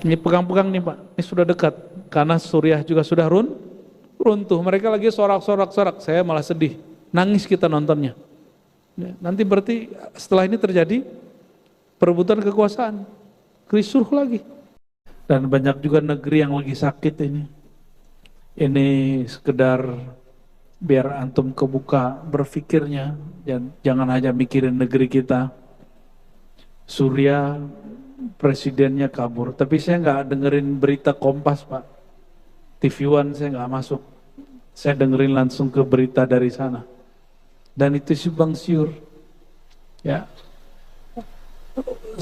Ini pegang-pegang nih Pak, ini sudah dekat. Karena Suriah juga sudah runtuh. Mereka lagi sorak-sorak, saya malah sedih. Nangis kita nontonnya. Ya, nanti berarti setelah ini terjadi perebutan kekuasaan. Kisruh lagi. Dan banyak juga negeri yang lagi sakit ini. Ini sekedar biar antum kebuka berpikirnya. Jangan hanya mikirin negeri kita. Suriah presidennya kabur. Tapi saya nggak dengerin berita Kompas Pak. TV One saya nggak masuk. Saya dengerin langsung ke berita dari sana. Dan itu simpang siur. Ya.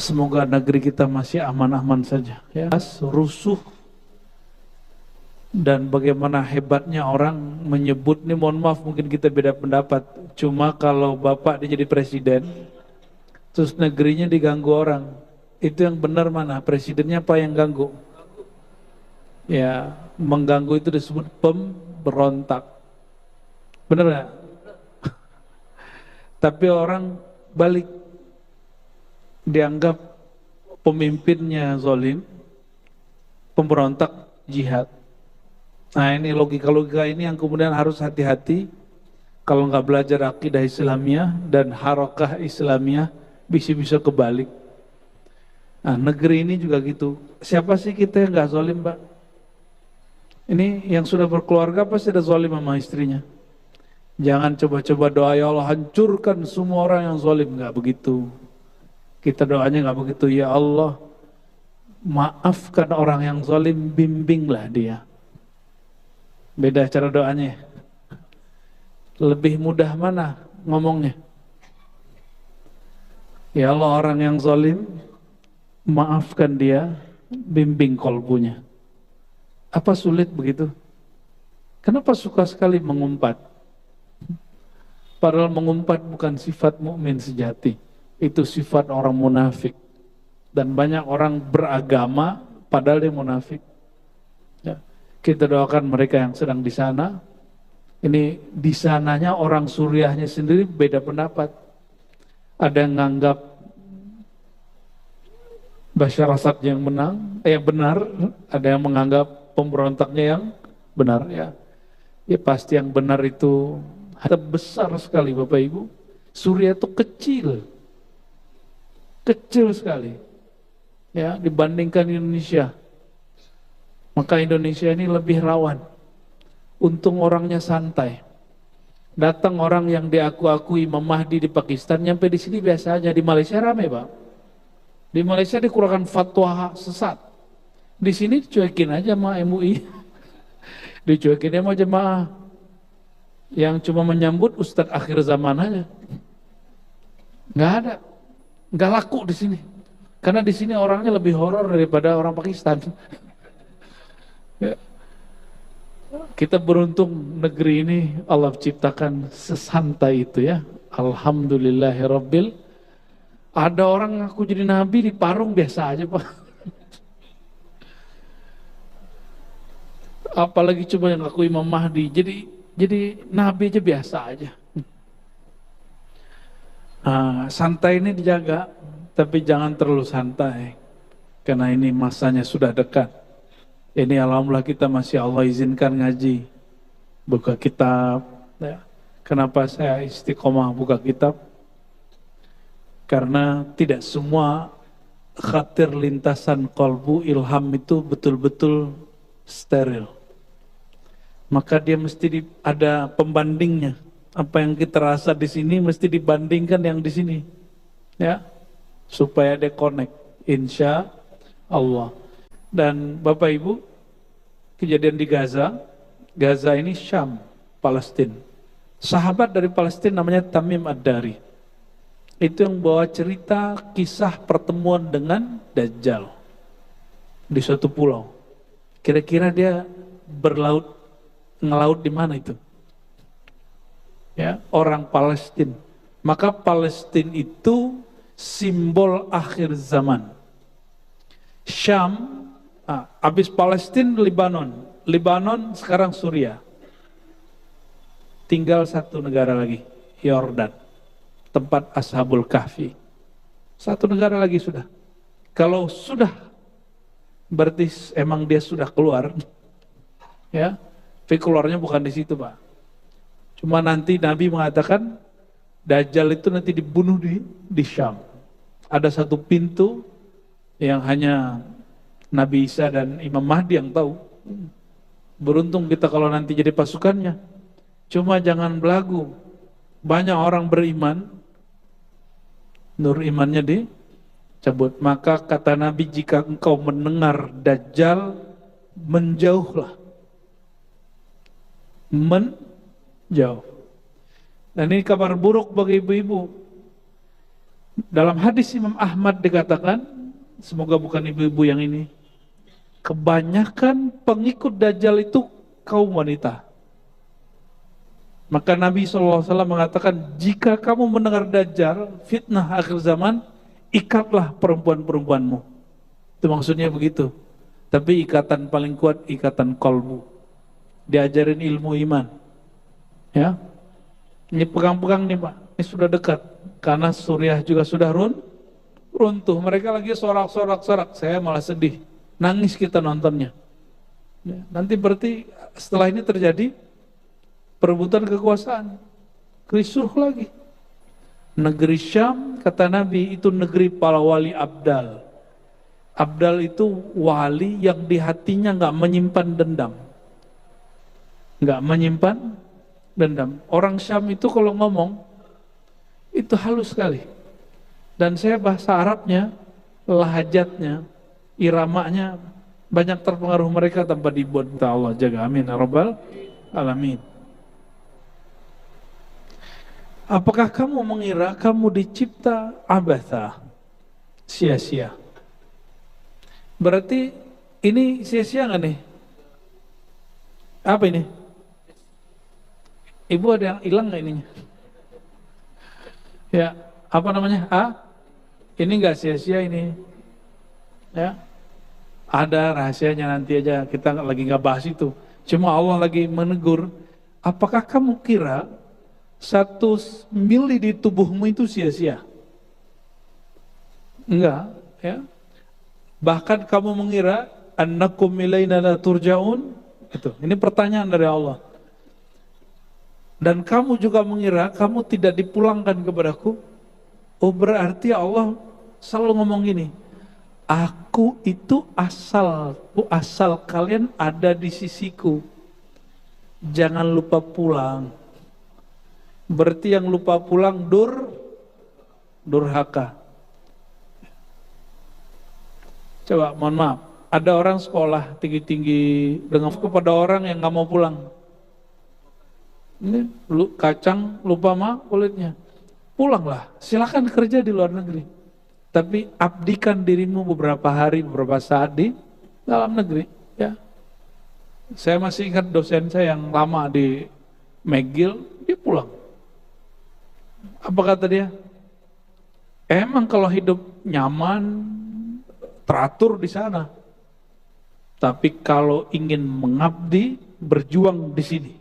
Semoga negeri kita masih aman-aman saja. Ya. Rusuh. Dan bagaimana hebatnya orang menyebut, nih mohon maaf mungkin kita beda pendapat. Cuma kalau Bapak dia jadi presiden, terus negerinya diganggu orang. Itu yang benar mana? Presidennya apa yang ganggu? Ya, mengganggu itu disebut pemberontak. Benar nggak? Tapi orang balik, dianggap pemimpinnya zalim, pemberontak jihad. Nah ini logika-logika ini yang kemudian harus hati-hati. Kalau nggak belajar akidah Islamiyah dan harakah Islamiyah, bisa-bisa kebalik. Nah negeri ini juga gitu. Siapa sih kita yang nggak zalim Pak? Ini yang sudah berkeluarga pasti ada zalim sama istrinya. Jangan coba-coba doa, ya Allah hancurkan semua orang yang zalim. Nggak begitu. Kita doanya nggak begitu. Ya Allah, maafkan orang yang zalim, bimbinglah dia. Beda cara doanya. Lebih mudah mana ngomongnya? Ya Allah, orang yang zalim, maafkan dia, bimbing kolbunya. Apa sulit begitu? Kenapa suka sekali mengumpat? Padahal mengumpat bukan sifat mukmin sejati. Itu sifat orang munafik. Dan banyak orang beragama padahal dia munafik. Ya. Kita doakan mereka yang sedang di sana. Ini di sananya orang Suriahnya sendiri beda pendapat. Ada yang nganggap Bashar Assad yang benar. Ada yang menganggap pemberontaknya yang benar. Ya pasti yang benar itu besar sekali Bapak Ibu. Suriah itu kecil sekali ya dibandingkan Indonesia. Maka Indonesia ini lebih rawan. Untung orangnya santai. Datang orang yang diakui Imam Mahdi di Pakistan, nyampe di sini biasa aja. Di Malaysia ramai Pak. Di Malaysia dikeluarkan fatwa sesat. Di sini dicuekin aja sama MUI. Dicuekin sama jemaah yang cuma menyambut Ustadz akhir zaman aja. Nggak ada, nggak laku di sini. Karena di sini orangnya lebih horor daripada orang Pakistan. Ya. Kita beruntung negeri ini Allah ciptakan sesantai itu ya. Alhamdulillahirabbil. Ada orang ngaku jadi nabi di Parung biasa aja Pak. Apalagi coba yang ngaku Imam Mahdi. Jadi nabi aja biasa aja. Nah, santai ini dijaga, tapi jangan terlalu santai. Karena ini masanya sudah dekat. Ini alhamdulillah kita masih Allah izinkan ngaji. Buka kitab. Ya. Kenapa saya istiqomah buka kitab? Karena tidak semua khatir lintasan kolbu ilham itu betul-betul steril. Maka dia mesti ada pembandingnya. Apa yang kita rasa di sini mesti dibandingkan yang di sini, ya, supaya dia connect, insya Allah. Dan Bapak Ibu, kejadian di Gaza ini Syam, Palestina. Sahabat dari Palestina namanya Tamim Ad-Dari. Itu yang bawa cerita kisah pertemuan dengan Dajjal di suatu pulau. Kira-kira dia ngelaut di mana itu? Ya, orang Palestina. Maka Palestina itu simbol akhir zaman. Syam, habis Palestina Lebanon sekarang Suriah. Tinggal satu negara lagi, Yordan, tempat Ashabul Kahfi. Satu negara lagi sudah. Kalau sudah berarti emang dia sudah keluar, ya. Tapi keluarnya bukan di situ, Pak. Cuma nanti Nabi mengatakan Dajjal itu nanti dibunuh di Syam. Ada satu pintu yang hanya Nabi Isa dan Imam Mahdi yang tahu. Beruntung kita kalau nanti jadi pasukannya. Cuma jangan belagu. Banyak orang beriman, nur imannya dicabut. Maka kata Nabi, jika engkau mendengar Dajjal, menjauhlah. Menjauh. Dan ini kabar buruk bagi ibu-ibu. Dalam hadis Imam Ahmad dikatakan, semoga bukan ibu-ibu yang ini, kebanyakan pengikut Dajjal itu kaum wanita. Maka Nabi SAW mengatakan, jika kamu mendengar Dajjal, fitnah akhir zaman, ikatlah perempuan-perempuanmu. Itu maksudnya begitu. Tapi ikatan paling kuat, ikatan kolbu. Diajarin ilmu iman. Ya, ini pegang-pegang nih Pak, ini sudah dekat. Karena Suriah juga sudah runtuh. Mereka lagi sorak-sorak, saya malah sedih. Nangis kita nontonnya. Ya, nanti berarti setelah ini terjadi perebutan kekuasaan. Kerusuh lagi. Negeri Syam, kata Nabi, itu negeri para wali abdal. Abdal itu wali yang di hatinya nggak menyimpan dendam. Nggak menyimpan dendam. Orang Syam itu kalau ngomong, itu halus sekali. Dan saya bahasa Arabnya, lahajatnya, iramanya, banyak terpengaruh mereka tanpa dibuat. Allah jaga, amin ya rabbal alamin. Apakah kamu mengira kamu dicipta abatha, sia-sia? Berarti ini sia-sia nggak nih? Apa ini? Ibu ada yang hilang nggak ininya? Ya, apa namanya? Ini nggak sia-sia ini. Ya, ada rahasianya, nanti aja, kita lagi nggak bahas itu. Cuma Allah lagi menegur. Apakah kamu kira 1 mili di tubuhmu itu sia-sia? Enggak, ya. Bahkan kamu mengira annakum ilaina la turja'un? Itu. Ini pertanyaan dari Allah. Dan kamu juga mengira kamu tidak dipulangkan kepadaku? Oh, berarti Allah selalu ngomong gini, aku itu asal kalian ada di sisiku. Jangan lupa pulang. Berarti yang lupa pulang durhaka. Coba, mohon maaf, ada orang sekolah tinggi-tinggi dengan kepada orang yang nggak mau pulang. Ini kacang lupa kulitnya. Pulanglah, silakan kerja di luar negeri. Tapi abdikan dirimu beberapa hari, beberapa saat di dalam negeri. Ya, saya masih ingat dosen saya yang lama di McGill, dia pulang. Apa kata dia? Emang kalau hidup nyaman, teratur di sana. Tapi kalau ingin mengabdi, berjuang di sini.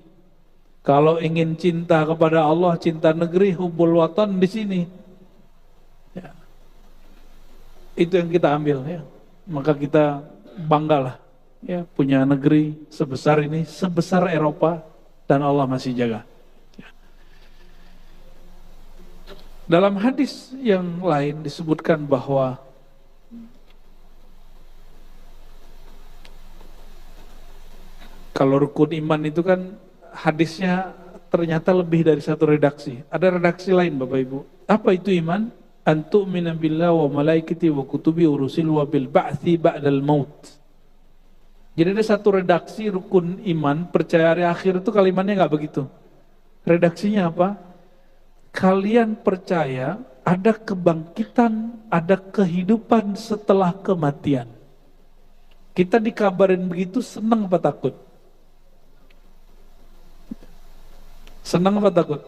Kalau ingin cinta kepada Allah, cinta negeri, hubbul watan di sini. Ya. Itu yang kita ambil ya. Maka kita banggalah ya, punya negeri sebesar ini, sebesar Eropa, dan Allah masih jaga. Ya. Dalam hadis yang lain disebutkan bahwa kalau rukun iman itu kan hadisnya ternyata lebih dari satu redaksi. Ada redaksi lain Bapak Ibu. Apa itu iman? Antu'mina billah wa malaikati wa kutubi wa rusul wa bil ba'thi ba'dal maut. Jadi ada satu redaksi rukun iman, percaya hari akhir itu kalimatnya nggak begitu. Redaksinya apa? Kalian percaya ada kebangkitan, ada kehidupan setelah kematian. Kita dikabarin begitu, senang apa takut? Senang apa takut?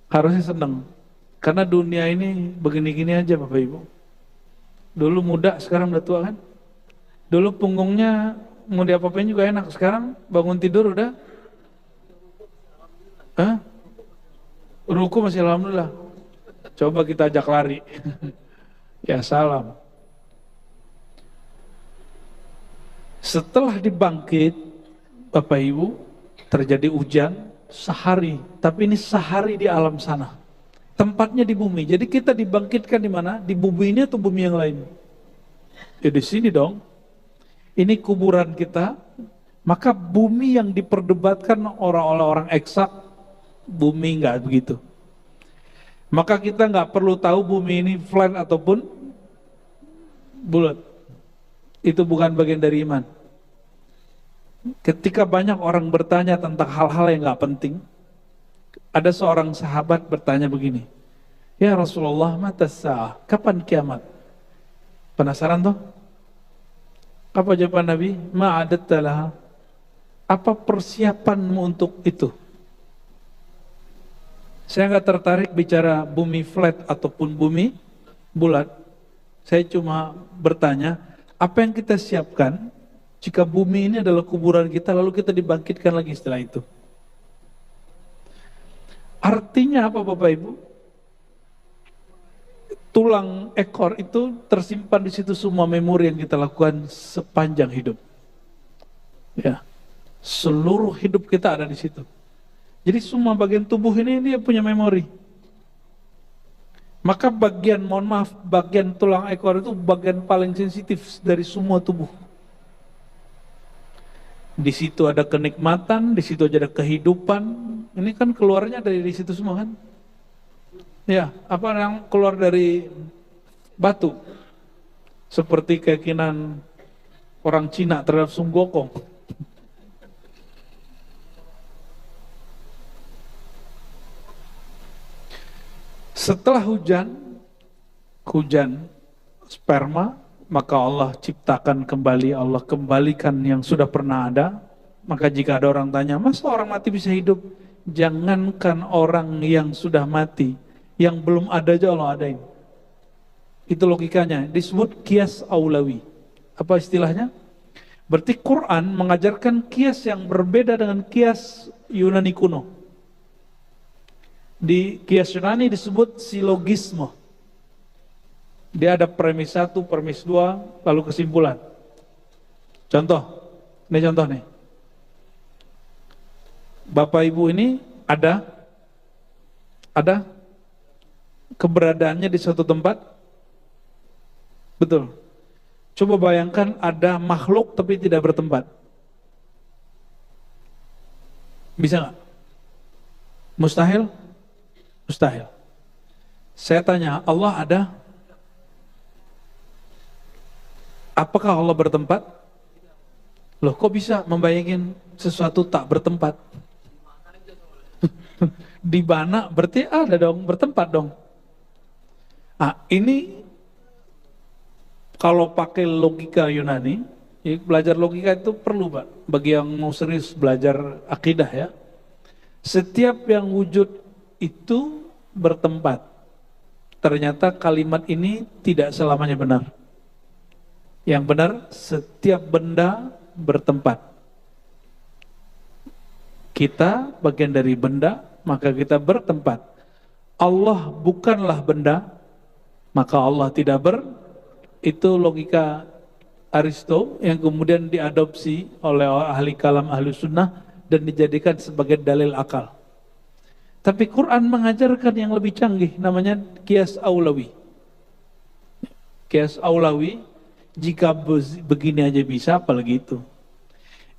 Harusnya senang. Karena dunia ini begini-gini aja Bapak Ibu. Dulu muda, sekarang udah tua kan? Dulu punggungnya mau diapa-apain juga enak. Sekarang bangun tidur udah ruku masih alhamdulillah. Coba kita ajak lari. Ya salam. Setelah dibangkit, Bapak Ibu, terjadi hujan sehari, tapi ini sehari di alam sana. Tempatnya di bumi. Jadi kita dibangkitkan di mana? Di bumi ini atau bumi yang lain? Ya di sini dong. Ini kuburan kita. Maka bumi yang diperdebatkan orang-orang eksak, bumi nggak begitu. Maka kita nggak perlu tahu bumi ini flat ataupun bulat. Itu bukan bagian dari iman. Ketika banyak orang bertanya tentang hal-hal yang nggak penting, ada seorang sahabat bertanya begini, ya Rasulullah, mata sa'ah, kapan kiamat? Penasaran toh? Apa jawaban Nabi? Ma'adatta laha. Apa persiapanmu untuk itu? Saya nggak tertarik bicara bumi flat ataupun bumi bulat. Saya cuma bertanya, apa yang kita siapkan jika bumi ini adalah kuburan kita, lalu kita dibangkitkan lagi setelah itu? Artinya apa Bapak Ibu? Tulang ekor itu tersimpan di situ semua memori yang kita lakukan sepanjang hidup. Ya, seluruh hidup kita ada di situ. Jadi semua bagian tubuh ini dia punya memori. Maka bagian, mohon maaf, bagian tulang ekor itu bagian paling sensitif dari semua tubuh. Di situ ada kenikmatan, di situ ada kehidupan. Ini kan keluarnya dari di situ semua kan? Ya, apa yang keluar dari batu? Seperti keyakinan orang Cina terhadap Sun Gokong. Setelah hujan sperma, maka Allah ciptakan kembali, Allah kembalikan yang sudah pernah ada. Maka jika ada orang tanya, masa orang mati bisa hidup? Jangankan orang yang sudah mati, yang belum ada aja Allah adain. Itu logikanya, disebut kias aulawi. Apa istilahnya? Berarti Quran mengajarkan kias yang berbeda dengan kias Yunani kuno. Di kias Yunani disebut silogisme. Dia ada premis 1, premis 2, lalu kesimpulan. Contoh, ini contoh nih. Bapak Ibu ini ada keberadaannya di suatu tempat. Betul. Coba bayangkan ada makhluk tapi tidak bertempat. Bisa nggak? Mustahil? Mustahil. Saya tanya, Allah ada? Apakah Allah bertempat? Loh, kok bisa membayangin sesuatu tak bertempat? Di mana berarti ada dong, bertempat dong. Ini kalau pakai logika Yunani, ya belajar logika itu perlu Pak, bagi yang mau serius belajar akidah ya. Setiap yang wujud itu bertempat. Ternyata kalimat ini tidak selamanya benar. Yang benar, setiap benda bertempat. Kita bagian dari benda, maka kita bertempat. Allah bukanlah benda, maka Allah tidak itu logika Aristo yang kemudian diadopsi oleh ahli kalam ahli sunnah dan dijadikan sebagai dalil akal. Tapi Quran mengajarkan yang lebih canggih, namanya kias aulawi. Kias aulawi, jika begini aja bisa, apalagi itu.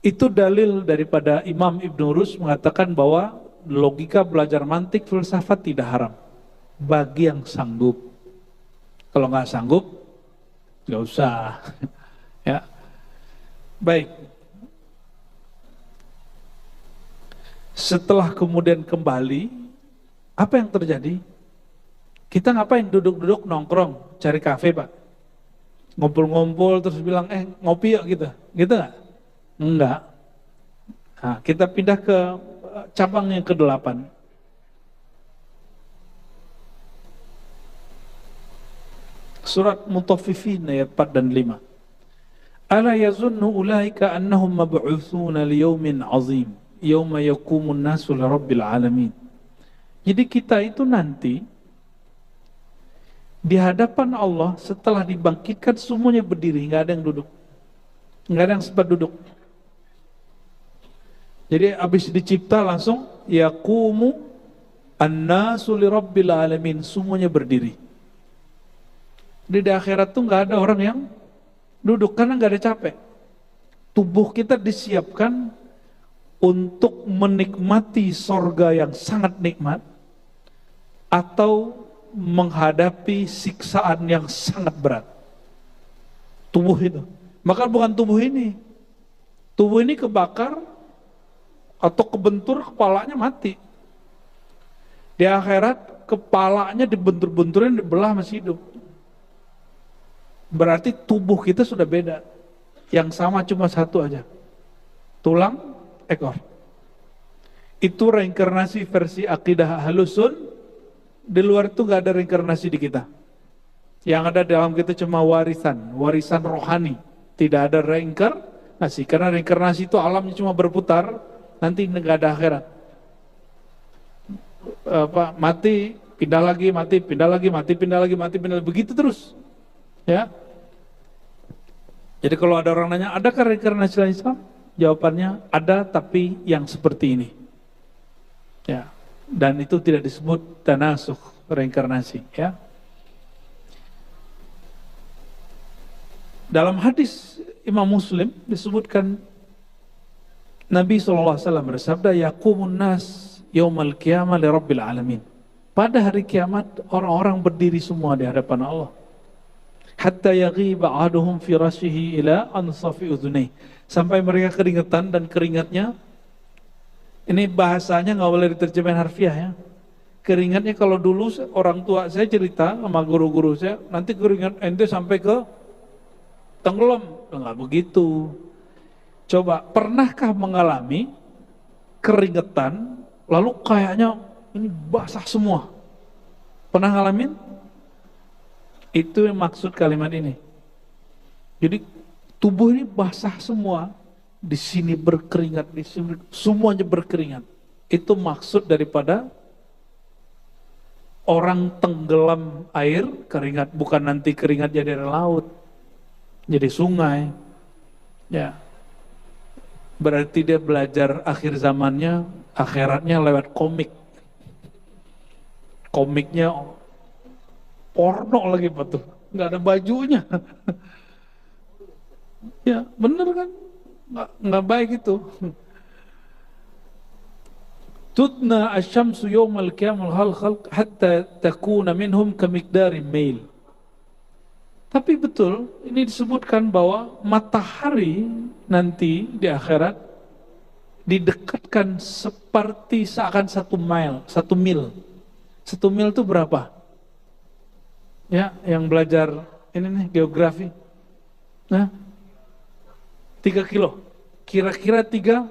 Itu dalil daripada Imam Ibn Rus mengatakan bahwa logika belajar mantik filsafat tidak haram bagi yang sanggup. Kalau nggak sanggup, nggak usah. Ya, baik. Setelah kemudian kembali, apa yang terjadi? Kita ngapain? Duduk-duduk nongkrong, cari kafe Pak. Ngumpul-ngumpul terus bilang, ngopi yuk gitu. Gitu nggak? Enggak. Nah, kita pindah ke cabang yang ke-8. Surat Mutaffifin ayat 4 dan 5. Ala yazunnu ulaika annahum mab'utsuna liyaumin 'azim. Yauma yaqumun nasu lirabbil alamin. Jadi kita itu nanti di hadapan Allah setelah dibangkitkan semuanya berdiri, nggak ada yang duduk. nggak ada yang sempat duduk. Jadi habis dicipta langsung yaqumu an-nasu lirabbil alamin, semuanya berdiri. Di akhirat tuh nggak ada orang yang duduk karena nggak ada capek. Tubuh kita disiapkan untuk menikmati sorga yang sangat nikmat atau menghadapi siksaan yang sangat berat. Tubuh itu. Maka bukan tubuh ini. Tubuh ini kebakar atau kebentur, kepalanya mati. Di akhirat kepalanya dibentur-benturin, dibelah, masih hidup. Berarti tubuh kita sudah beda. Yang sama cuma satu aja. Tulang, ekor. Itu reinkarnasi versi akidah Ahlus Sunnah. Di luar itu gak ada reinkarnasi di kita. Yang ada dalam kita cuma warisan rohani. Tidak ada reinkarnasi. Karena reinkarnasi itu alamnya cuma berputar, nanti gak ada akhirat. Mati, pindah lagi, mati, pindah lagi, mati, pindah lagi, mati, pindah lagi. Begitu terus. Ya. Jadi kalau ada orang nanya, adakah reinkarnasi dalam Islam? Jawabannya ada, tapi yang seperti ini. Ya. Dan itu tidak disebut tanasukh, reinkarnasi. Ya. Dalam hadis Imam Muslim disebutkan Nabi SAW bersabda, yaqumun nas yaumal qiyamah li rabbil alamin. Pada hari kiamat orang-orang berdiri semua di hadapan Allah. Hatta yaghiba ahaduhum fi rashihi ila ansafi udhunayh. Sampai mereka keringetan dan keringatnya, ini bahasanya nggak boleh diterjemahin harfiah ya. Keringatnya kalau dulu orang tua saya cerita sama guru-guru saya, nanti keringat ente sampai ke tenggelam. Nggak begitu. Coba, pernahkah mengalami keringetan lalu kayaknya ini basah semua? Pernah ngalamin? Itu yang maksud kalimat ini. Jadi tubuh ini basah semua, di sini berkeringat, di sini semuanya berkeringat. Itu maksud daripada orang tenggelam air keringat, bukan nanti keringat jadi laut, jadi sungai. Ya. Berarti dia belajar akhir zamannya, akhiratnya lewat komik. Komiknya porno lagi betul, nggak ada bajunya. Ya bener kan, nggak baik itu. Tudna asyamsu yawmal qiyamah khalq hatta takuna minhum kamiqdari mail. Tapi betul, ini disebutkan bahwa matahari nanti di akhirat didekatkan seperti seakan 1 mil. 1 mil itu berapa? Ya, yang belajar ini nih geografi. Nah, 3 kilo. Kira-kira 3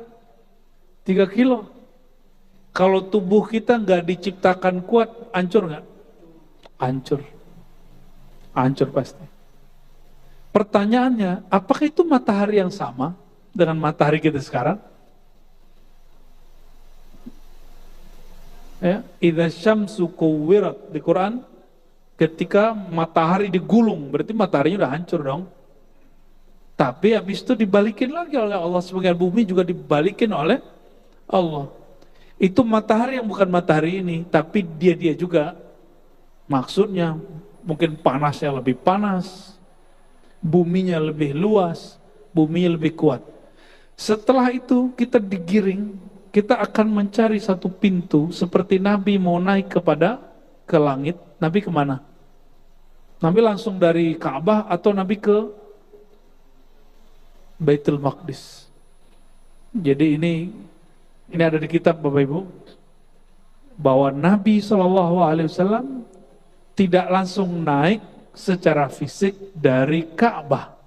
kilo. Kalau tubuh kita nggak diciptakan kuat, hancur nggak? Hancur. Hancur pasti. Pertanyaannya, apakah itu matahari yang sama dengan matahari kita sekarang? Ya, idza syamsu kuwirat di Quran, ketika matahari digulung, berarti mataharinya udah hancur dong. Tapi habis itu dibalikin lagi oleh Allah, sebagian bumi juga dibalikin oleh Allah. Itu matahari yang bukan matahari ini, tapi dia juga. Maksudnya mungkin panasnya lebih panas, buminya lebih luas, buminya lebih kuat. Setelah itu kita digiring, kita akan mencari satu pintu, seperti Nabi mau naik ke langit. Nabi kemana? Nabi langsung dari Ka'bah atau Nabi ke Baitul Maqdis? Jadi ini ada di kitab Bapak Ibu, bahwa Nabi SAW tidak langsung naik secara fisik dari Ka'bah.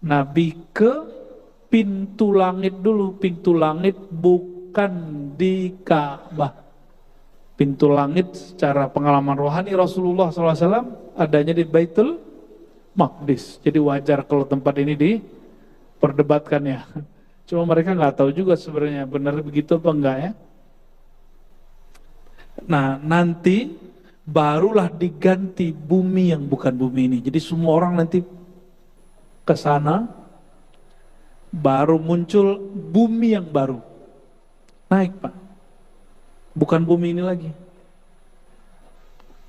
Nabi ke pintu langit dulu. Pintu langit bukan di Ka'bah. Pintu langit secara pengalaman rohani Rasulullah SAW adanya di Baitul Maqdis. Jadi wajar kalau tempat ini diperdebatkan ya. Cuma mereka nggak tahu juga sebenarnya benar begitu apa enggak ya. Nah nanti barulah diganti bumi yang bukan bumi ini. Jadi semua orang nanti ke sana baru muncul bumi yang baru. Naik Pak. Bukan bumi ini lagi.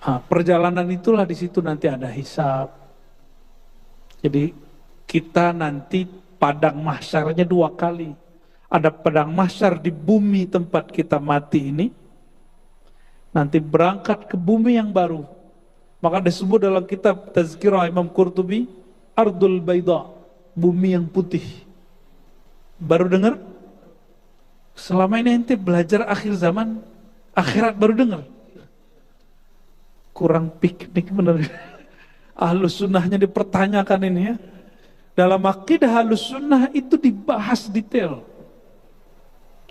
Perjalanan itulah di situ nanti ada hisab. Jadi kita nanti padang mahsyarnya 2 kali. Ada padang mahsyar di bumi tempat kita mati ini. Nanti berangkat ke bumi yang baru. Maka disebut dalam kitab Tazkirah Imam Qurtubi, Ardul Baida, bumi yang putih. Baru dengar? Selama ini ente belajar akhir zaman, akhirat baru dengar. Kurang piknik bener. Ahlus sunnahnya dipertanyakan ini ya. Dalam akidah Ahlus sunnah itu dibahas detail.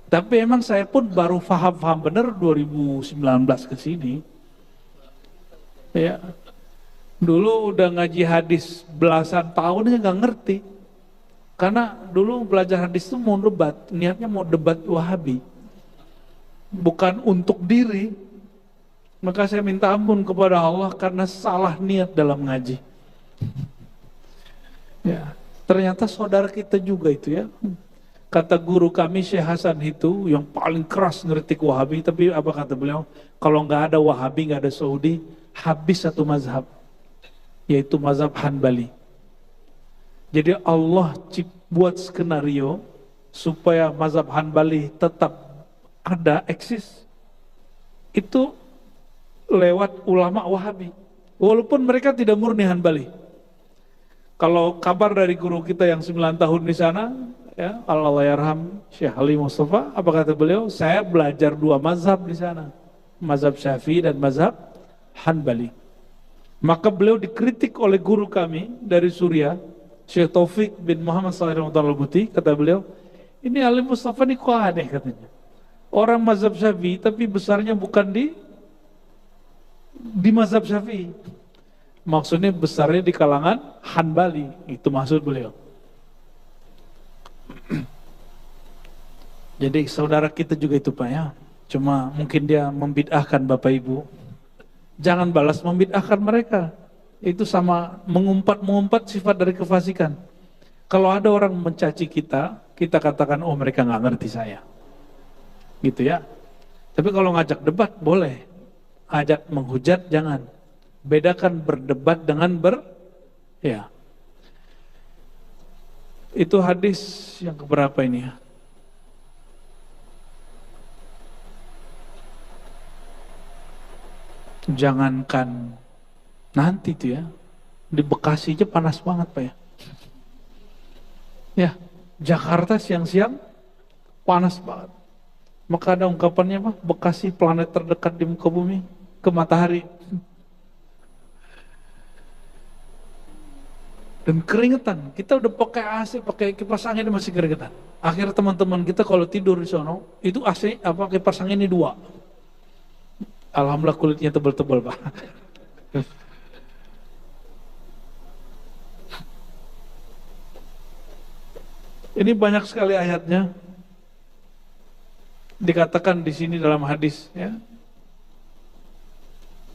Tapi emang saya pun baru paham benar 2019 ke sini. Ya. Dulu udah ngaji hadis belasan tahun aja nggak ngerti. Karena dulu belajar hadis itu mau debat, niatnya mau debat Wahabi. Bukan untuk diri. Maka saya minta ampun kepada Allah karena salah niat dalam ngaji. Ya, ternyata saudara kita juga itu ya. Kata guru kami Syekh Hasan itu yang paling keras ngeritik Wahabi, tapi apa kata beliau? Kalau nggak ada Wahabi, nggak ada Saudi, habis satu mazhab, yaitu mazhab Hanbali. Jadi Allah buat skenario supaya mazhab Hanbali tetap ada, eksis. Itu lewat ulama Wahabi. Walaupun mereka tidak murni Hanbali. Kalau kabar dari guru kita yang 9 tahun di sana, ya, Allahyarham Syekh Ali Mustafa, apa kata beliau? Saya belajar 2 mazhab di sana. Mazhab Syafi'i dan mazhab Hanbali. Maka beliau dikritik oleh guru kami dari Suriah, Syekh Taufik bin Muhammad Salih Al-Buti, kata beliau, ini Ali Mustafa ini kok aneh katanya. Orang mazhab Syafi'i tapi besarnya bukan di mazhab Syafi'i. Maksudnya besarnya di kalangan Hanbali, itu maksud beliau. Jadi saudara kita juga itu Pak ya. Cuma mungkin dia membid'ahkan Bapak Ibu. Jangan balas membid'ahkan mereka. Itu sama mengumpat sifat dari kefasikan. Kalau ada orang mencaci kita, kita katakan, oh mereka nggak ngerti saya. Gitu ya. Tapi kalau ngajak debat boleh. Ajak menghujat jangan. Bedakan berdebat dengan ya. Itu hadis yang keberapa ini ya? Jangankan nanti tuh ya, di Bekasi aja panas banget Pak ya. Ya, Jakarta siang-siang panas banget. Maka ada ungkapannya Pak, Bekasi planet terdekat di muka bumi, ke matahari. Dan keringetan, kita udah pakai AC, pakai kipas angin masih keringetan. Akhirnya teman-teman kita kalau tidur di sono, itu AC apa kipas angin ini 2. Alhamdulillah kulitnya tebal-tebal Pak. Ini banyak sekali ayatnya. Dikatakan di sini dalam hadis ya.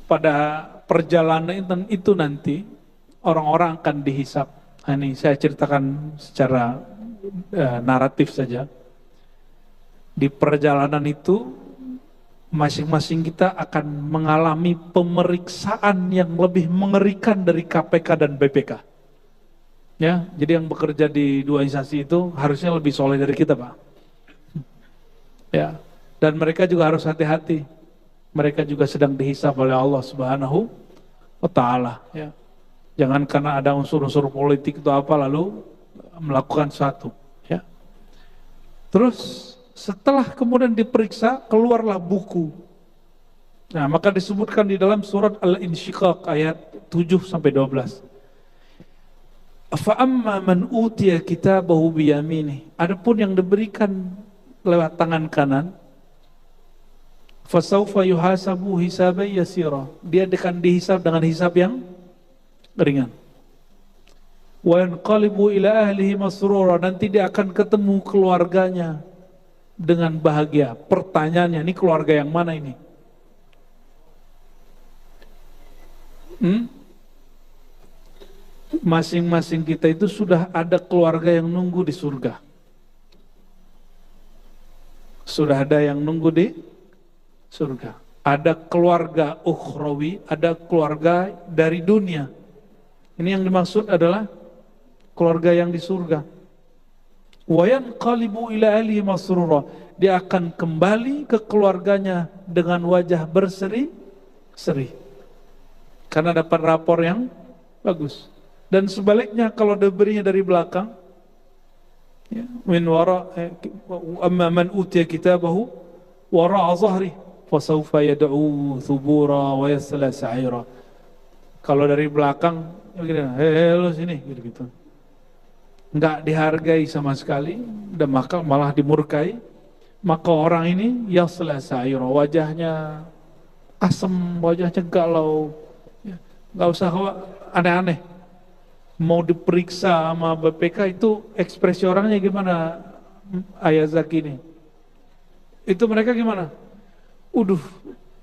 Pada perjalanan itu nanti orang-orang akan dihisap. Nah, ini saya ceritakan secara naratif saja. Di perjalanan itu masing-masing kita akan mengalami pemeriksaan yang lebih mengerikan dari KPK dan BPK. Ya, jadi yang bekerja di 2 instansi itu harusnya lebih soleh dari kita, Pak. Ya, dan mereka juga harus hati-hati. Mereka juga sedang dihisap oleh Allah Subhanahu wa Ta'ala. Ya. Jangan karena ada unsur-unsur politik atau apa lalu melakukan sesuatu. Ya. Terus setelah kemudian diperiksa keluarlah buku. Nah, maka disebutkan di dalam surat Al-Insyiqaq ayat 7-12. Fa'amma man utiya kitabahu biyamini. Adapun yang diberikan lewat tangan kanan, fasawfa yuhasabu hisaban yasira. Dia akan dihisab dengan hisab yang ringan. Wa yanqalibu ila ahlihi masrura. Nanti dia akan ketemu keluarganya dengan bahagia. Pertanyaannya, ini keluarga yang mana ini? Masing-masing kita itu sudah ada keluarga yang nunggu di surga. Sudah ada yang nunggu di surga. Ada keluarga ukhrawi, ada keluarga dari dunia. Ini yang dimaksud adalah keluarga yang di surga. Wa yanqalibu ila ahlihi masrura. Dia akan kembali ke keluarganya dengan wajah berseri-seri. Karena dapat rapor yang bagus. Dan sebaliknya kalau diberinya dari belakang, ya, min wara amma man utiya kitabahu wara zahri fasawfa yad'u thubura wa yasla sa'ira. Kalau dari belakang begini, lo sini gitu. Enggak dihargai sama sekali dan maka malah dimurkai. Maka orang ini yasla sa'ira, wajahnya asem, wajahnya galau. Ya, enggak usah aneh-aneh. Mau diperiksa sama BPK itu ekspresi orangnya gimana, Ayah Zaki ini? Itu mereka gimana? Uduh,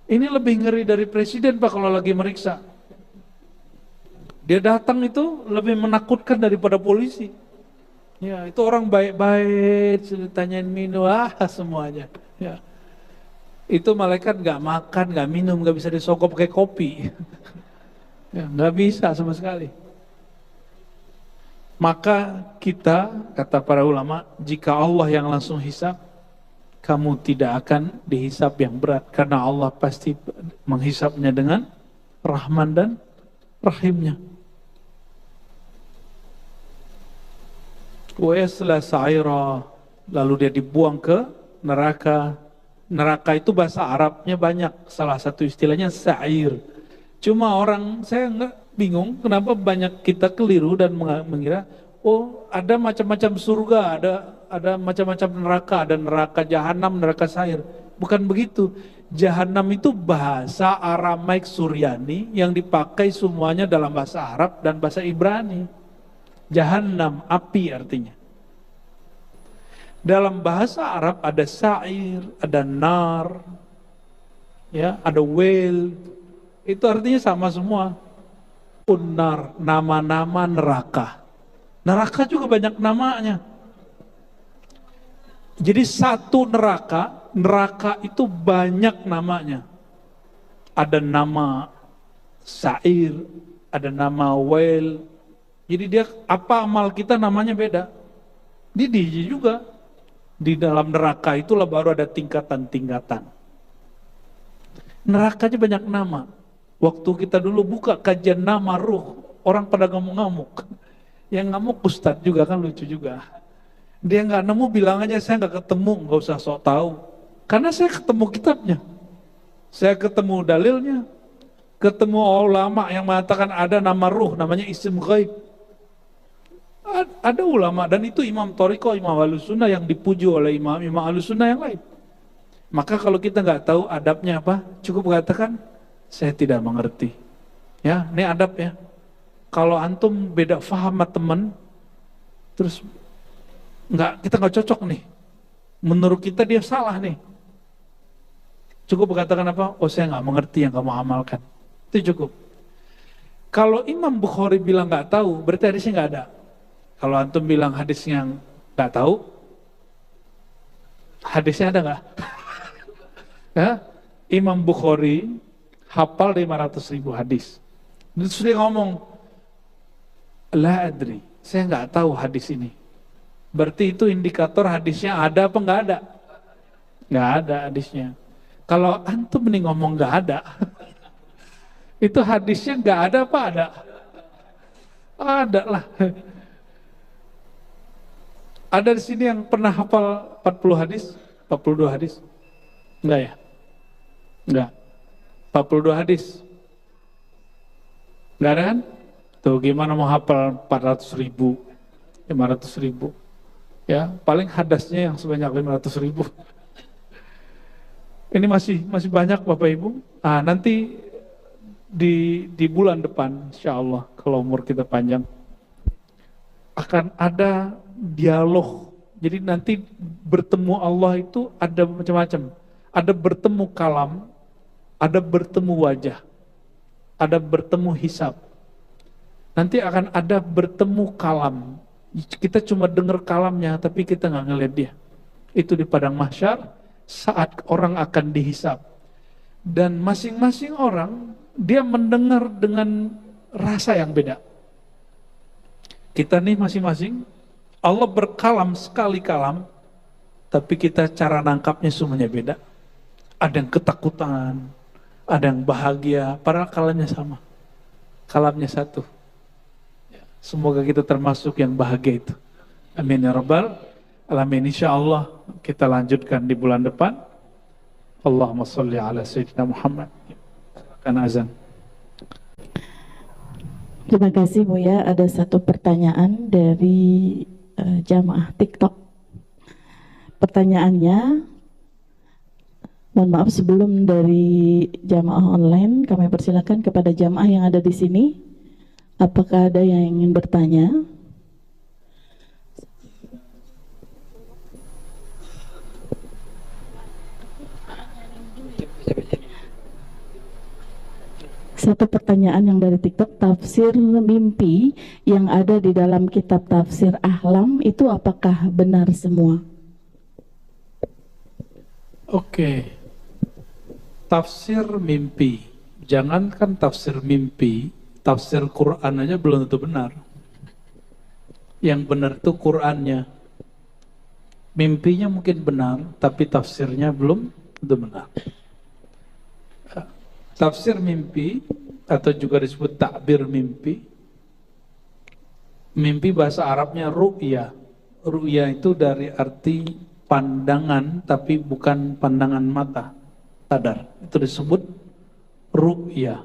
ini lebih ngeri dari presiden Pak kalau lagi meriksa. Dia datang itu lebih menakutkan daripada polisi. Ya, itu orang baik-baik, tanyain minum, semuanya. Ya. Itu malaikat nggak makan, nggak minum, nggak bisa disogok pakai kopi. Ya, nggak bisa sama sekali. Maka kita, kata para ulama, jika Allah yang langsung hisab, kamu tidak akan dihisab yang berat. Karena Allah pasti menghisabnya dengan Rahman dan Rahimnya. Wa yasla sa'ira, lalu dia dibuang ke neraka. Neraka itu bahasa Arabnya banyak, salah satu istilahnya sa'ir. Cuma saya nggak bingung kenapa banyak kita keliru dan mengira oh ada macam-macam surga, ada macam-macam neraka, ada neraka jahanam, neraka sa'ir. Bukan begitu. Jahanam itu bahasa Aramaik Suryani yang dipakai semuanya dalam bahasa Arab dan bahasa Ibrani. Jahanam, api artinya. Dalam bahasa Arab ada sa'ir, ada nar, ya, ada wel. Itu artinya sama semua. Unnar, nama-nama neraka. Neraka juga banyak namanya. Jadi satu neraka itu banyak namanya. Ada nama sa'ir, ada nama wel. Jadi dia apa amal kita namanya beda. Di juga. Di dalam neraka itulah baru ada tingkatan-tingkatan. Neraka aja banyak nama. Waktu kita dulu buka kajian nama ruh, orang pada ngamuk-ngamuk. Yang ngamuk ustadz juga kan lucu juga. Dia nggak nemu bilang aja saya nggak ketemu, nggak usah sok tahu. Karena saya ketemu kitabnya, saya ketemu dalilnya, ketemu ulama yang mengatakan ada nama ruh, namanya isim ghaib. Ada ulama dan itu imam Thariqah, imam Ahlussunnah yang dipuji oleh imam Ahlussunnah yang lain. Maka kalau kita nggak tahu adabnya apa, cukup mengatakan saya tidak mengerti. Ya, ini adab ya. Kalau antum beda faham sama teman, terus kita nggak cocok nih. Menurut kita dia salah nih. Cukup mengatakan apa? Oh saya nggak mengerti yang kamu amalkan. Itu cukup. Kalau Imam Bukhari bilang nggak tahu, berarti hadisnya nggak ada. Kalau antum bilang hadisnya nggak tahu, hadisnya ada nggak? Ya? Imam Bukhari hafal 500.000 hadis. Terus dia ngomong, la adri, saya nggak tahu hadis ini. Berarti itu indikator hadisnya ada apa nggak ada? Nggak ada hadisnya. Kalau antum nih ngomong nggak ada, itu hadisnya nggak ada apa ada? Ada lah. Ada di sini yang pernah hafal 40 hadis, 42 hadis? Enggak ya? Enggak. 42 hadis. Enggak ada kan? Tuh gimana mau hafal 400.000, 500.000. Ya, paling hadasnya yang sebanyak 500.000. Ini masih banyak Bapak Ibu. Ah, nanti di bulan depan insyaallah kalau umur kita panjang akan ada dialog. Jadi nanti bertemu Allah itu ada macam-macam. Ada bertemu kalam, ada bertemu wajah, ada bertemu hisab. Nanti akan ada bertemu kalam. Kita cuma dengar kalamnya, tapi kita nggak ngeliat dia. Itu di padang mahsyar. saat orang akan dihisab. Dan masing-masing orang dia mendengar dengan rasa yang beda. Kita nih masing-masing, Allah berkalam sekali kalam, tapi kita cara nangkapnya semuanya beda. Ada yang ketakutan, ada yang bahagia, padahal kalamnya sama. Kalamnya satu. Semoga kita termasuk yang bahagia itu. Amin ya rabbal alamin. Insyaallah kita lanjutkan di bulan depan. Allahumma sholli ala sayyidina Muhammad. Silakan azan. Terima kasih Buya. Ada satu pertanyaan dari jamaah TikTok. Pertanyaannya, mohon maaf sebelum dari jamaah online, kami persilakan kepada jamaah yang ada di sini. Apakah ada yang ingin bertanya? Satu pertanyaan yang dari TikTok, tafsir mimpi yang ada di dalam kitab tafsir Ahlam itu apakah benar semua? Oke. Tafsir mimpi. Jangankan tafsir mimpi, tafsir Quran aja belum tentu benar. Yang benar itu Qurannya. Mimpinya mungkin benar, tapi tafsirnya belum tentu benar. Tafsir mimpi atau juga disebut takbir mimpi. Mimpi bahasa Arabnya ru'ya. Ru'ya itu dari arti pandangan tapi bukan pandangan mata. Sadar. Itu disebut ru'ya.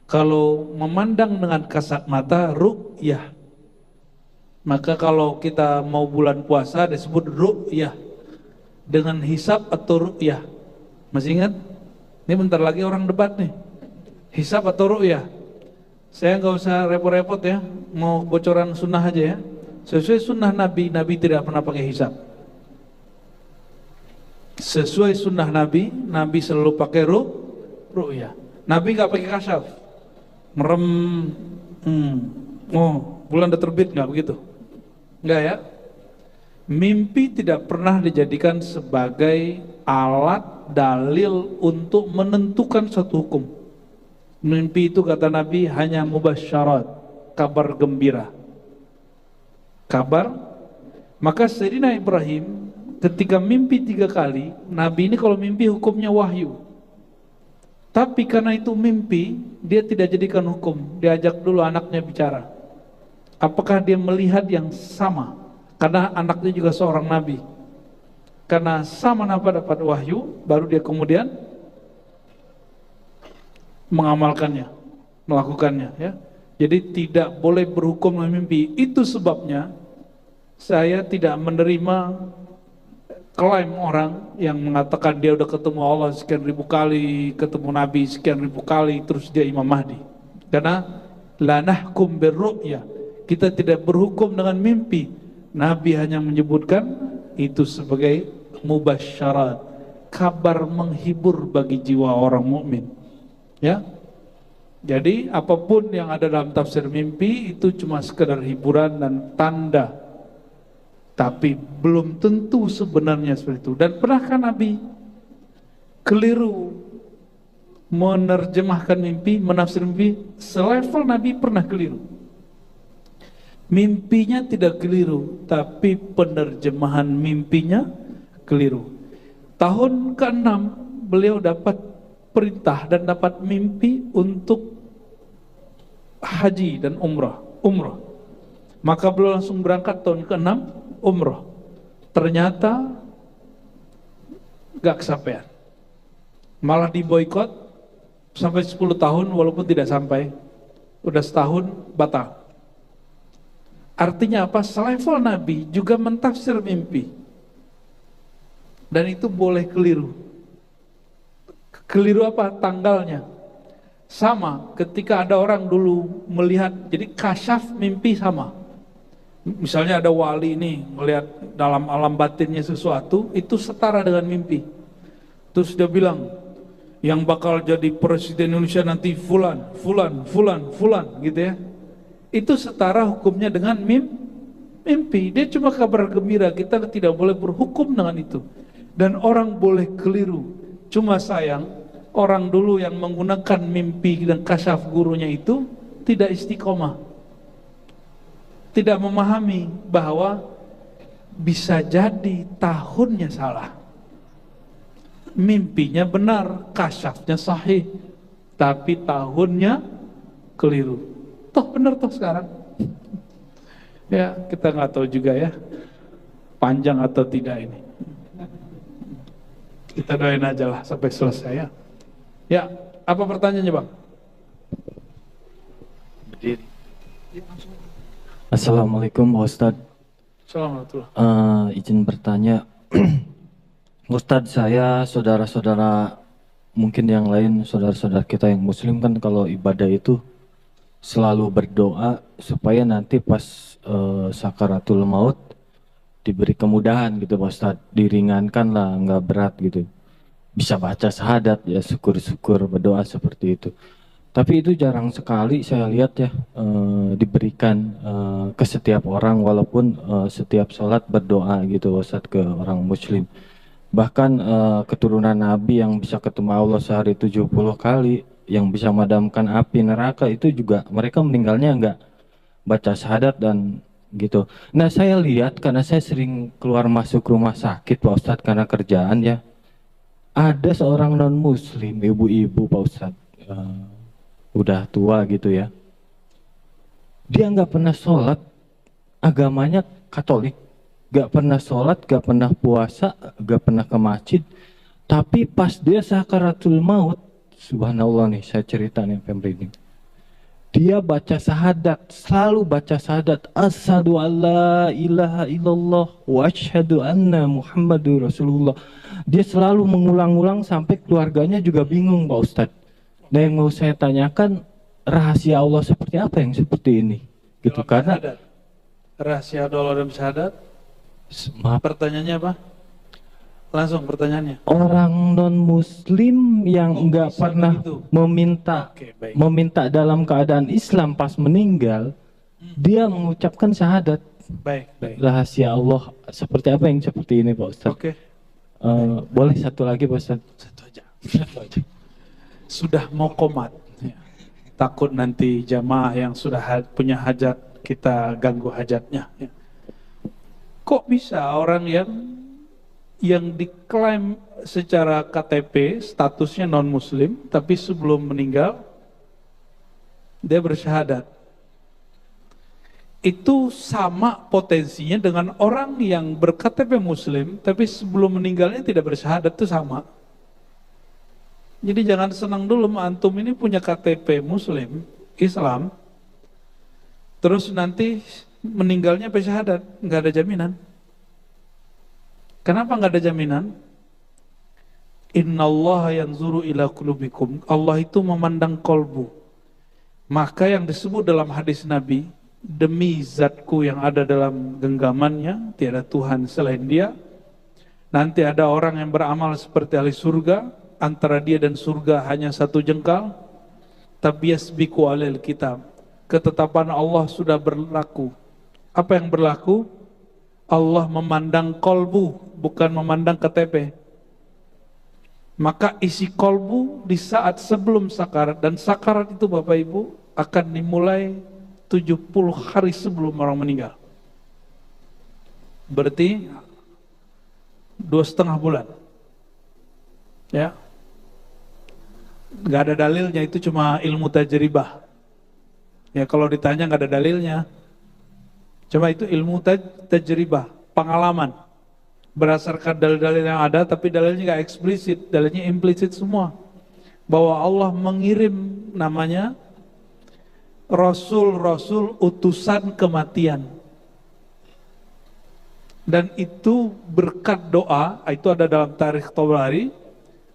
Kalau memandang dengan kasat mata ru'yah. Maka kalau kita mau bulan puasa disebut ru'yah. Dengan hisab atau ru'yah. Masih ingat? Ini bentar lagi orang debat nih. Hisab atau ru'yah? Saya nggak usah repot-repot ya. Mau bocoran sunnah aja ya. Sesuai sunnah Nabi, Nabi tidak pernah pakai hisab. Sesuai sunnah Nabi, Nabi selalu pakai ru'yah. Nabi nggak pakai kasyaf. Merem, oh bulan udah terbit nggak begitu? Nggak ya. Mimpi tidak pernah dijadikan sebagai alat dalil untuk menentukan suatu hukum. Mimpi itu kata Nabi hanya mubasyarat, kabar gembira. Kabar. Maka Sayyidina Ibrahim ketika mimpi 3 kali, Nabi ini kalau mimpi hukumnya wahyu. Tapi karena itu mimpi, dia tidak jadikan hukum. Diajak dulu anaknya bicara. Apakah dia melihat yang sama? Karena anaknya juga seorang nabi. Karena sama dapat wahyu, baru dia kemudian mengamalkannya, melakukannya ya. Jadi tidak boleh berhukum dengan mimpi. Itu sebabnya saya tidak menerima klaim orang yang mengatakan dia udah ketemu Allah sekian ribu kali, ketemu Nabi sekian ribu kali, terus dia Imam Mahdi. Karena la nahkum birru'ya, kita tidak berhukum dengan mimpi. Nabi hanya menyebutkan itu sebagai mubasyarat, kabar menghibur bagi jiwa orang mukmin. Ya. Jadi apapun yang ada dalam tafsir mimpi itu cuma sekedar hiburan dan tanda. Tapi belum tentu sebenarnya seperti itu. Dan pernahkah Nabi keliru menerjemahkan mimpi, menafsir mimpi? Selevel Nabi pernah keliru. Mimpinya tidak keliru, tapi penerjemahan mimpinya keliru. Tahun ke-6 beliau dapat perintah dan dapat mimpi untuk haji dan umrah. Maka beliau langsung berangkat tahun ke-6 umrah. Ternyata gak kesampaian. Malah diboikot sampai 10 tahun walaupun tidak sampai. Udah setahun batal. Artinya apa? Selevel Nabi juga mentafsir mimpi. Dan itu boleh keliru. Keliru apa? Tanggalnya. Sama ketika ada orang dulu melihat, jadi kasyaf mimpi sama. Misalnya ada wali ini melihat dalam alam batinnya sesuatu, itu setara dengan mimpi. Terus dia bilang, yang bakal jadi presiden Indonesia nanti fulan gitu ya. Itu setara hukumnya dengan mimpi. Dia cuma kabar gembira, kita tidak boleh berhukum dengan itu. Dan orang boleh keliru. Cuma sayang, orang dulu yang menggunakan mimpi dan kasyaf gurunya itu tidak istiqomah. Tidak memahami bahwa bisa jadi tahunnya salah. Mimpinya benar, kasyafnya sahih, tapi tahunnya keliru. Toh benar toh sekarang. Ya, kita nggak tahu juga ya, panjang atau tidak ini. Kita doain aja lah sampai selesai ya. Ya, apa pertanyaannya Bang? Berdiri. Assalamualaikum Pak Ustadz. Assalamualaikum. Izin bertanya, Ustadz, saya saudara-saudara mungkin yang lain, saudara-saudara kita yang muslim kan kalau ibadah itu selalu berdoa supaya nanti pas sakaratul maut diberi kemudahan gitu Pak Ustadz, diringankan lah, nggak berat gitu. Bisa baca syahadat ya, syukur-syukur berdoa seperti itu. Tapi itu jarang sekali saya lihat ya diberikan ke setiap orang, walaupun setiap sholat berdoa gitu Ustadz ke orang muslim. Bahkan keturunan Nabi yang bisa ketemu Allah sehari 70 kali, yang bisa memadamkan api neraka, itu juga mereka meninggalnya enggak baca syahadat dan gitu. Nah saya lihat, karena saya sering keluar masuk rumah sakit Pak Ustadz karena kerjaan ya, ada seorang non muslim, ibu-ibu Pak Ustadz, udah tua gitu ya, dia nggak pernah sholat, agamanya Katolik, nggak pernah sholat, nggak pernah puasa, nggak pernah ke masjid, tapi pas dia sakaratul maut, subhanallah nih saya cerita nih pemberi, dia baca syahadat, selalu baca syahadat, asyhadu alla ilaha illallah wa asyhadu anna muhammadur rasulullah. Dia selalu mengulang-ulang sampai keluarganya juga bingung Pak Ustadz. Nah yang mau saya tanyakan, rahasia Allah seperti apa yang seperti ini? Gitu, karena syahadat. Rahasia Allah dalam syahadat. maaf, Pertanyaannya apa? Langsung pertanyaannya. orang non muslim yang enggak bisa pernah begitu? meminta Oke, baik. meminta dalam keadaan Islam pas meninggal, dia mengucapkan syahadat. Baik, baik. Rahasia Allah seperti apa yang seperti ini Pak Ustadz? Oke. Boleh satu lagi Pak Ustadz? Satu aja. Satu aja. Sudah mau komat. Ya. Takut nanti jamaah yang sudah punya hajat kita ganggu hajatnya. Ya. Kok bisa orang yang diklaim secara KTP statusnya non muslim tapi sebelum meninggal dia bersyahadat? Itu sama potensinya dengan orang yang ber-KTP muslim tapi sebelum meninggalnya tidak bersyahadat, itu sama. Jadi jangan senang dulu antum ini punya KTP muslim Islam terus nanti meninggalnya bersyahadat, nggak ada jaminan. Kenapa nggak ada jaminan? Innallaha yanzuru ila qulubikum. Allah itu memandang kolbu. Maka yang disebut dalam hadis Nabi, demi zatku yang ada dalam genggamannya, tiada Tuhan selain dia. Nanti ada orang yang beramal seperti ahli surga, antara dia dan surga hanya satu jengkal. Tapi yasbiqu alal kitab. Ketetapan Allah sudah berlaku. Apa yang berlaku? Allah memandang kolbu, bukan memandang KTP. Maka isi kolbu di saat sebelum sakarat, dan sakarat itu Bapak Ibu akan dimulai 70 hari sebelum orang meninggal. Berarti 2,5 bulan. Ya. Gak ada dalilnya, itu cuma ilmu tajribah. Ya kalau ditanya gak ada dalilnya. Cuma itu ilmu tajribah, pengalaman. Berdasarkan dalil-dalil yang ada, tapi dalilnya gak eksplisit, dalilnya implisit semua. Bahwa Allah mengirim namanya Rasul-Rasul utusan kematian. Dan itu berkat doa, itu ada dalam tarikh Tabrani,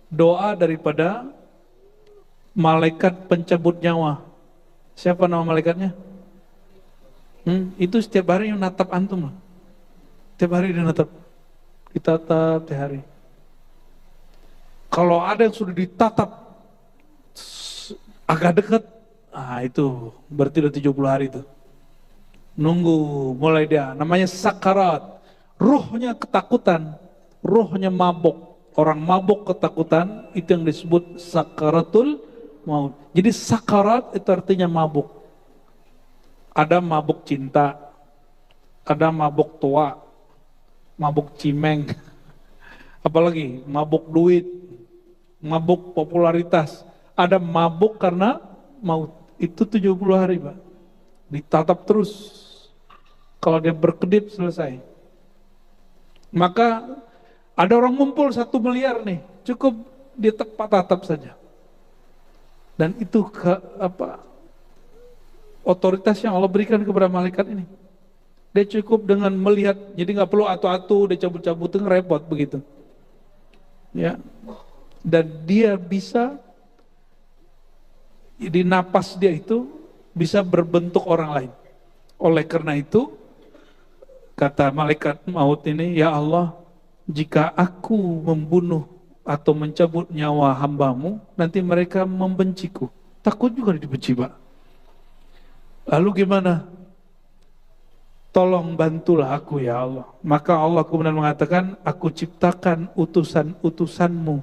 doa daripada malaikat pencabut nyawa. Siapa nama malaikatnya? Itu setiap hari yang natap antum lah. Setiap hari dia natap. Ditatap setiap hari. Kalau ada yang sudah ditatap agak dekat, itu berarti udah 70 hari itu. Nunggu mulai dia, namanya sakarat. Ruhnya ketakutan, rohnya mabuk. Orang mabuk ketakutan, itu yang disebut sakaratul maut. Jadi sakarat itu artinya mabuk. Ada mabuk cinta, ada mabuk tua, mabuk cimeng, apalagi mabuk duit, mabuk popularitas. Ada mabuk karena maut. Itu 70 hari, Pak. Ditatap terus. Kalau dia berkedip selesai. Maka ada orang ngumpul 1 miliar nih, cukup dia tatap saja. Dan itu otoritas yang Allah berikan kepada malaikat ini. Dia cukup dengan melihat, jadi nggak perlu atu-atu, dia cabut-cabutin repot begitu. Ya, dan dia bisa di napas dia itu bisa berbentuk orang lain. Oleh karena itu kata malaikat maut ini, ya Allah, jika aku membunuh atau mencabut nyawa hambamu, nanti mereka membenciku. Takut juga dibenci, Pak. Lalu gimana? Tolong bantulah aku ya Allah. Maka Allah kemudian mengatakan, aku ciptakan utusan-utusanmu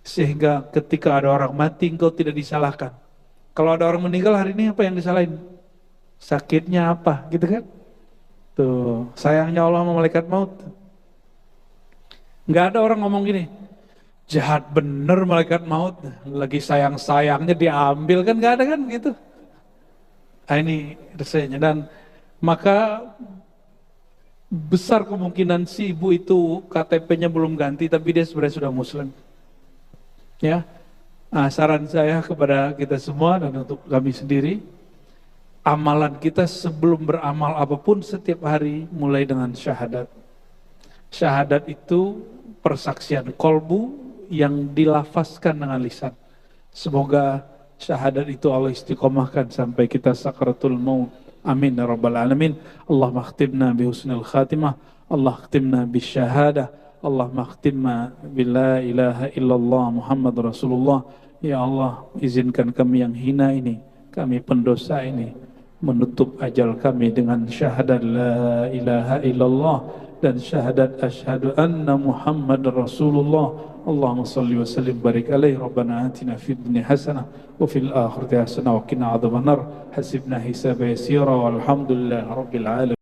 sehingga ketika ada orang mati engkau tidak disalahkan. Kalau ada orang meninggal hari ini apa yang disalahin? Sakitnya apa, gitu kan? Tuh, sayangnya Allah sama malaikat maut. Nggak ada orang ngomong gini, jahat bener malaikat maut, lagi sayang-sayangnya diambil, kan nggak ada kan gitu. Nah, ini resenya. Dan maka besar kemungkinan si ibu itu KTP-nya belum ganti tapi dia sebenarnya sudah muslim. Ya. Nah, saran saya kepada kita semua dan untuk kami sendiri, amalan kita sebelum beramal apapun setiap hari mulai dengan syahadat. Syahadat itu persaksian kolbu yang dilafazkan dengan lisan. Semoga syahadat itu Allah istiqomahkan sampai kita sakaratul maut. Amin ya rabbal alamin. Allahumma khtimna bi husnil khatimah. Allah khtimna bi syahadah. Allah khtimna bi la ilaha illallah Muhammad Rasulullah. Ya Allah, izinkan kami yang hina ini, kami pendosa ini, menutup ajal kami dengan syahadat la ilaha illallah dan syahadat asyhadu anna Muhammad Rasulullah. Allahumma salli wa sallim barik alaihi. Rabbana atina fid dunya hasanah wa fil akhirati hasanah wa qina adzabannar. Hasibna hisaba yasira walhamdulillahi rabbil alamin.